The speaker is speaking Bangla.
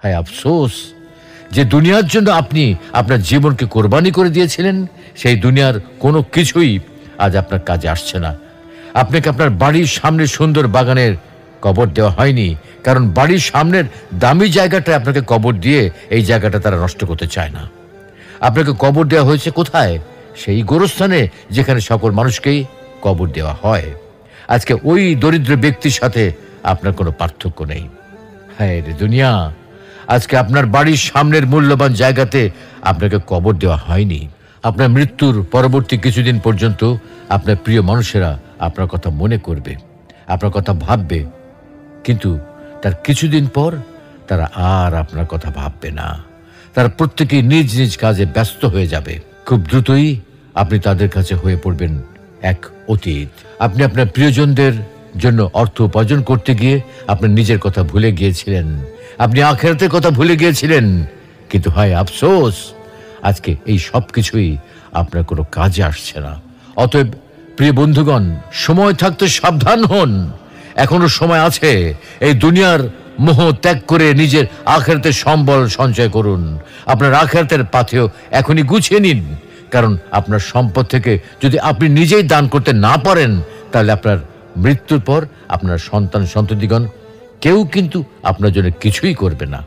হায় আফসোস যে দুনিয়ার জন্য আপনি আপনার জীবনকে কোরবানি করে দিয়েছিলেন, সেই দুনিয়ার কোনো কিছুই আজ আপনার কাজে আসছে না। আপনাকে আপনার বাড়ির সামনে সুন্দর বাগানের কবর দেওয়া হয়নি, কারণ বাড়ির সামনের দামি জায়গাটা আপনাকে কবর দিয়ে এই জায়গাটা তারা নষ্ট করতে চায় না। আপনাকে কবর দেওয়া হয়েছে কোথায়? সেই গোরস্থানে যেখানে সকল মানুষকেই কবর দেওয়া হয়। আজকে ওই দরিদ্র ব্যক্তির সাথে আপনার কোনো পার্থক্য নেই। হায় রে দুনিয়া, আজকে আপনার বাড়ির সামনের মূল্যবান জায়গাতে আপনাকে কবর দেওয়া হয়নি। আপনার মৃত্যুর পরবর্তী কিছুদিন পর্যন্ত আপনার প্রিয় মানুষেরা আপনার কথা মনে করবে, আপনার কথা ভাববে, কিন্তু তার কিছুদিন পর তারা আর আপনার কথা ভাববে না। তারা প্রত্যেকেই নিজ নিজ কাজে ব্যস্ত হয়ে যাবে। খুব দ্রুতই আপনি তাদের কাছে হয়ে পড়বেন এক অতীত। আপনি আপনার প্রিয়জনদের জন্য অর্থ উপার্জন করতে গিয়ে আপনার নিজের কথা ভুলে গিয়েছিলেন, আপনি আখিরাতের কথা ভুলে গিয়েছিলেন। কিন্তু হায় আফসোস, আজকে এই সব কিছুই আপনার কোনো কাজে আসছে না। অতএব প্রিয় বন্ধুগণ, সময় থাকতে সাবধান হন। এখনো সময় আছে। এই দুনিয়ার মোহ ত্যাগ করে নিজের আখিরাতের সম্বল সঞ্চয় করুন। আপনার আখিরাতের পাথেয় এখনই গুছিয়ে নিন, কারণ আপনার সম্পদ থেকে যদি আপনি নিজেই দান করতে না পারেন, তাহলে আপনার মৃত্যুর পর আপনার সন্তান সন্ততিগণ কেউ কিন্তু আপনার জন্য কিছুই করবে না।